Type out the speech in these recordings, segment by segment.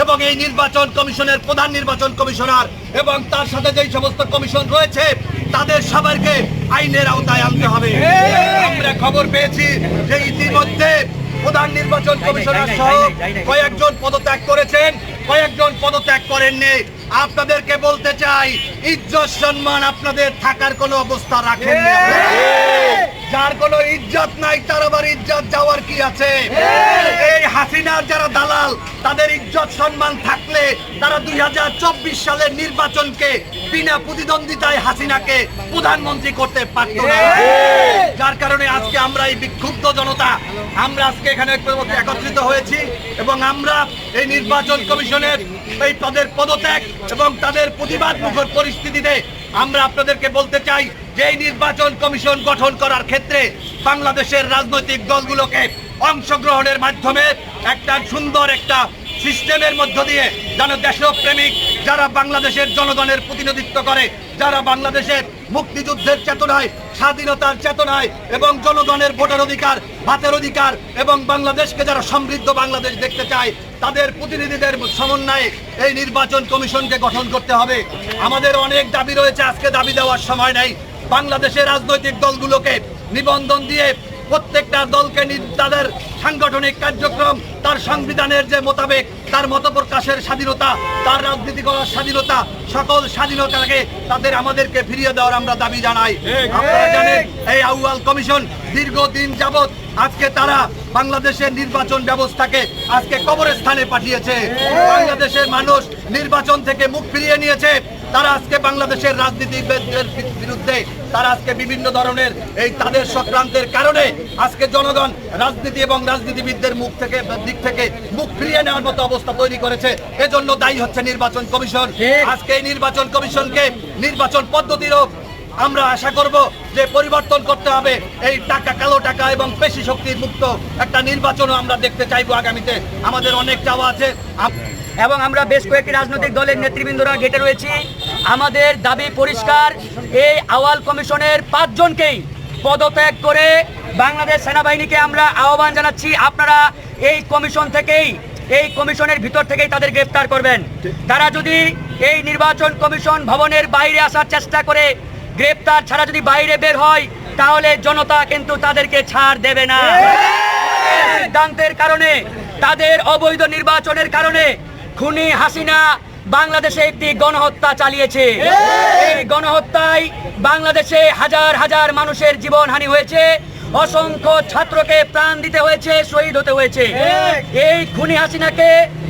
এবং এই নির্বাচন কমিশনের প্রধান নির্বাচন কমিশনার এবং তার সাথে যেই সমস্ত কমিশন রয়েছে তাদের সবাইকে আইনের আওতায় আনতে হবে। আমরা খবর পেয়েছি যে ইতিমধ্যে প্রধান নির্বাচন কমিশনার সহ কয়েকজন পদত্যাগ করেছেন, কয়েকজন পদত্যাগ করেননি। আপনাদেরকে বলতে চাই, ইজ্জত সম্মান আপনাদের থাকার কোনো অবস্থা রাখেন না। যার কোনো ইজ্জত নাই তার আবার ইজ্জত যাওয়ার কি আছে? এই হাসিনার যারা দালাল তাদের ইজ্জত সম্মান থাকলে তারা 2024 সালের নির্বাচনকে বিনা প্রতিদ্বন্দ্বিতায় হাসিনাকে প্রধানমন্ত্রী করতে পারত না। যার কারণে আজকে আমরা এই বিক্ষুব্ধ জনতা আমরা আজকে এখানে একত্রিত হয়েছি এবং আমরা এই নির্বাচন কমিশনের এই তাদের পদত্যাগ এবং তাদের প্রতিবাদ মুখর পরিস্থিতিতে আমরা আপনাদেরকে বলতে চাই যে এই নির্বাচন কমিশন গঠন করার ক্ষেত্রে বাংলাদেশের রাজনৈতিক দলগুলোকে অংশগ্রহণের মাধ্যমে একটা সুন্দর একটা সিস্টেমের মধ্য দিয়ে যেন দেশপ্রেমিক যারা বাংলাদেশের জনগণের প্রতিনিধিত্ব করে, যারা বাংলাদেশের মুক্তিযুদ্ধের চেতনায়, স্বাধীনতার চেতনায় এবং জনগণের ভোটার অধিকার, ভাতের অধিকার এবং বাংলাদেশকে যারা সমৃদ্ধ বাংলাদেশ দেখতে চায় তাদের প্রতিনিধিদের সমন্বয়ে এই নির্বাচন কমিশনকে গঠন করতে হবে। আমাদের অনেক দাবি রয়েছে, আজকে দাবি দেওয়ার সময় নাই। বাংলাদেশের রাজনৈতিক দলগুলোকে নিবন্ধন দিয়ে প্রত্যেকটা দলকে তাদের সাংগঠনিক কার্যক্রম তার সংবিধানের যে মোতাবেক তার মত প্রকাশের স্বাধীনতা, তার রাজনীতি করার স্বাধীনতা, সকল স্বাধীনতাকে তাদের আমাদেরকে ফিরিয়ে দেওয়ার আমরা দাবি জানাই। আপনারা জানেন এই আউয়াল কমিশন দীর্ঘদিন যাবৎ আজকে তারা বাংলাদেশের নির্বাচন ব্যবস্থাকে আজকে কবরস্থানে পাঠিয়েছে। বাংলাদেশের মানুষ নির্বাচন থেকে মুখ ফিরিয়ে নিয়েছে। তারা আজকে বাংলাদেশের রাজনীতিবিদদের বিরুদ্ধে তারা আজকে বিভিন্ন ধরনের এই তাদের চক্রান্তের কারণে আজকে জনগণ রাজনীতি এবং রাজনীতিবিদদের দিক থেকে মুখ ফিরিয়ে নেওয়ার মতো অবস্থা তৈরি করেছে। এজন্য দায়ী হচ্ছে নির্বাচন কমিশন। আজকে এই নির্বাচন কমিশনকে নির্বাচন পদ্ধতিরও আমরা আশা করব যে পরিবর্তন করতে হবে। এই টাকা, কালো টাকা এবং পেশি শক্তির মুক্ত একটা নির্বাচনও আমরা দেখতে চাইবো আগামীতে। আমাদের অনেক চাওয়া আছে এবং আমরা বেশ কয়েকটি রাজনৈতিক দলের নেতৃবৃন্দরা ঘেটে রয়েছি। আমাদের দাবি পরিষ্কার, এই আউয়াল কমিশনের 5 জনকেই পদত্যাগ করে বাংলাদেশ সেনাবাহিনীকে আমরা আহ্বান জানাচ্ছি, আপনারা এই কমিশন থেকেই, এই কমিশনের ভিতর থেকেই তাদের গ্রেফতার করবেন। তারা যদি এই নির্বাচন কমিশন ভবনের বাইরে আসার চেষ্টা করে, গ্রেফতার ছাড়া যদি বাইরে বের হয়, তাহলে জনতা কিন্তু তাদেরকে ছাড় দেবে না। সিদ্ধান্তের কারণে, তাদের অবৈধ নির্বাচনের কারণে খুনি হাসিনা বাংলাদেশে একটি গণহত্যা চালিয়েছে। এই গণহত্যায় বাংলাদেশে হাজার হাজার মানুষের জীবনহানি হয়েছে, অসংখ্য ছাত্রকে প্রাণ দিতে হয়েছে, শহীদ হতে হয়েছে। এই খুনি হাসিনাকে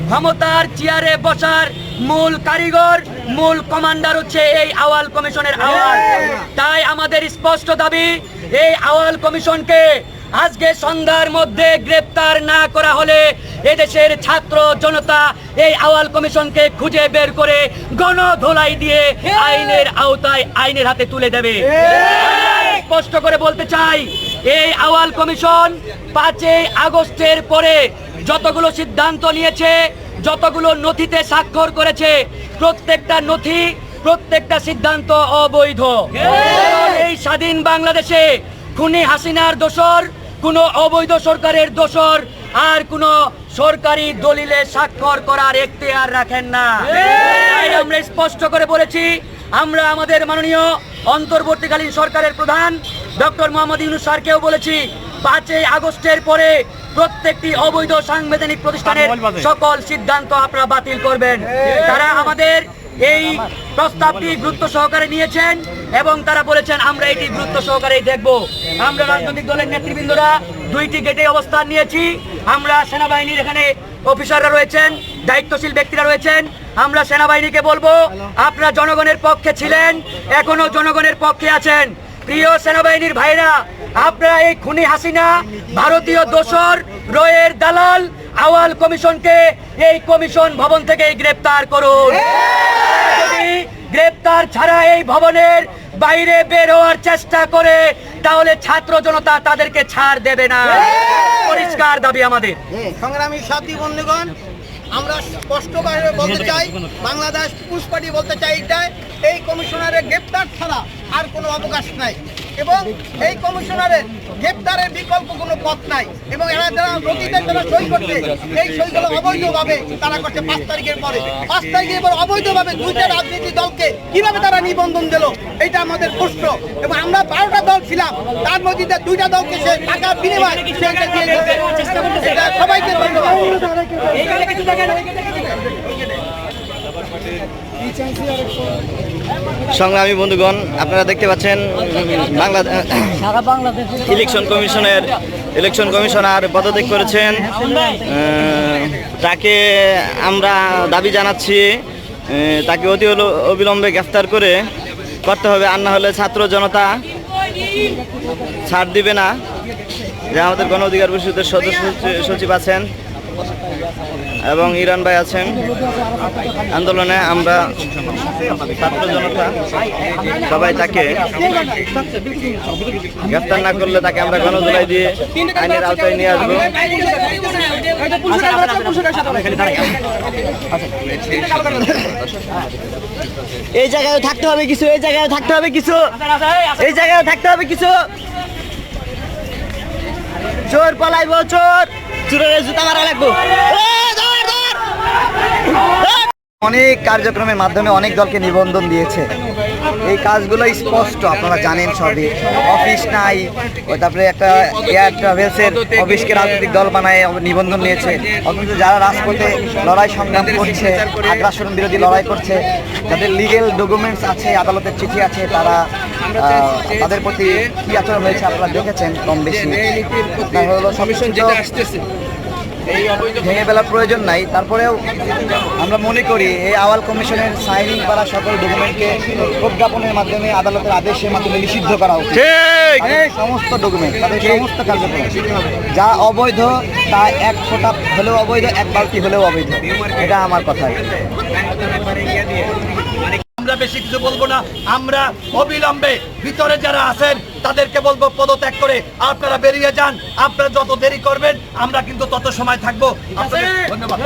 ক্ষমতার চেয়ারে বসার মূল কারিগর, মূল কমান্ডার হচ্ছে এই আউয়াল কমিশনের আউয়াল। তাই আমাদের স্পষ্ট দাবি, এই আউয়াল কমিশনকে আজকে সন্ধ্যার মধ্যে গ্রেপ্তার না করা হলে এদেশের ছাত্র জনতা এই আউয়াল কমিশনকে খুঁজে বের করে গণধোলাই দিয়ে আইনের আওতায়, আইনের হাতে তুলে দেবে। স্পষ্ট করে বলতে চাই, এই আউয়াল কমিশন 5 আগস্টের পরে যতগুলো সিদ্ধান্ত নিয়েছে, যতগুলো নথিতে স্বাক্ষর করেছে, প্রত্যেকটা নথি, প্রত্যেকটা সিদ্ধান্ত অবৈধ। এই স্বাধীন বাংলাদেশে খুনি হাসিনার দোসর, কোনো অবৈধ সরকারের দোসর আর কোনো সরকারি দলিলে স্বাক্ষর করার এখতিয়ার রাখেন না। তাই আমরা স্পষ্ট করে বলেছি, আমরা আমাদের মাননীয় অন্তর্বর্তীকালীন সরকারের প্রধান ডক্টর মোহাম্মদ ইউনূস স্যারকেও বলেছি, 5 আগস্টের পরে প্রত্যেকটি অবৈধ সাংবিধানিক প্রতিষ্ঠানের সকল সিদ্ধান্ত আপনারা বাতিল করবেন। তারা আমাদের এই প্রস্তাবটি গুরুত্ব সহকারে নিয়েছেন এবং তারা বলেছেন আমরা এটি গুরুত্ব সহকারে দেখব। আমরা রাজনৈতিক দলের নেতৃবৃন্দরা 2টি গেটে অবস্থান নিয়েছি। আমরা সেনাবাহিনীর এখানে অফিসাররা রয়েছেন, দায়িত্বশীল ব্যক্তিরা রয়েছেন। আমরা সেনাবাহিনীকে বলবো আপনারা জনগণের পক্ষে ছিলেন, এখনো জনগণের পক্ষে আছেন। প্রিয় সেনাবাহিনীর ভাইরা, আপনারা এই খুনি হাসিনা, ভারতীয় দোসর, রয়ের দালাল আওয়াল কমিশনকে এই কমিশন ভবন থেকে গ্রেপ্তার করুন। যদি গ্রেপ্তার ছাড়া এই ভবনের বাইরে বের হওয়ার চেষ্টা করে তাহলে ছাত্র জনতা তাদেরকে ছাড় দেবে না। পরিষ্কার দাবি আমাদের। সংগ্রামী সাথী বন্ধুগণ, আমরা স্পষ্টভাবে বলতে চাই, বাংলাদেশ পিপুলস পার্টি বলতে চাই এটাই, এই কমিশনারের গ্রেপ্তার ছাড়া আর কোনো অবকাশ নাই এবং এই কমিশনারের গ্রেপ্তারের বিকল্প কোনো পথ নাই এবং এরা যারা নথিতে যারা সই করছে এই সইগুলো অবৈধভাবে তারা করছে 5 তারিখের পরে। 5 তারিখের পর অবৈধভাবে 2টা রাজনৈতিক দলকে কিভাবে তারা নিবন্ধন দিল এটা আমাদের প্রশ্ন এবং আমরা 12টা দল ছিলাম, তার মধ্যে 2টা দলকে সে টাকার বিনিময়ে সেটা দিয়ে দিয়েছে। এটা সবাইকে ধন্যবাদ। সংগ্রামী বন্ধুগণ, আপনারা দেখতে পাচ্ছেন ইলেকশন কমিশনার পদত্যাগ করেছেন। তাকে আমরা দাবি জানাচ্ছি তাকে অতি অবিলম্বে গ্রেফতার করতে হবে, আর না হলে ছাত্র জনতা ছাড় দিবে না। যে আমাদের গণ অধিকার পরিষদের সদস্য সচিব আছেন এবং ইরান ভাই আছেন আন্দোলনে, আমরা ছাত্র জনতা সবাই তাকে গ্রেফতার না করলে তাকে আমরা গণধোলাই দিয়ে আইনের আওতায় নিয়ে আসবো। এই জায়গায় থাকতে হবে কিছু, এই জায়গায় থাকতে হবে কিছু, এই জায়গায় থাকতে হবে কিছু। চোর পালাইব, চোর, চোরের জুতা মারা লাগবো। অনেক কার্যক্রমের মাধ্যমে অনেক দলকে নিবন্ধন দিয়েছে। এই কাজগুলো স্পষ্ট, আপনারা জানেন সবই। অফিস নাই, তারপরে একটা এয়ার ট্রাভেলসের অফিসকে রাজনৈতিক দল বানায় নিবন্ধন নিয়েছে। অথচ যারা রাজপথে লড়াই সংগ্রাম করছে, আগ্রাসন বিরোধী লড়াই করছে, যাদের লিগেল ডকুমেন্টস আছে, আদালতের চিঠি আছে, তারা তাদের প্রতি কী আচরণ হয়েছে আপনারা দেখেছেন কম বেশি। হলো ভেঙে ফেলার প্রয়োজন নাই। তারপরেও আমরা মনে করি এই আওয়াল কমিশনের সাইনিং করা সকল ডকুমেন্টকে প্রজ্ঞাপনের মাধ্যমে আদালতের আদেশের মাধ্যমে নিষিদ্ধ করা উচিত। সমস্ত ডকুমেন্ট, তাদের সমস্ত কার্যক্রম যা অবৈধ, তা 1 ফোঁটা হলেও অবৈধ, 1 বালতি হলেও অবৈধ। এটা আমার কথা। আমরা বেশি কিছু বলবো না। আমরা অবিলম্বে ভিতরে যারা আছেন তাদেরকে বলবো পদত্যাগ করে আপনারা বেরিয়ে যান। আপনারা যত দেরি করবেন আমরা কিন্তু তত সময় থাকবো। আপনাদের ধন্যবাদ।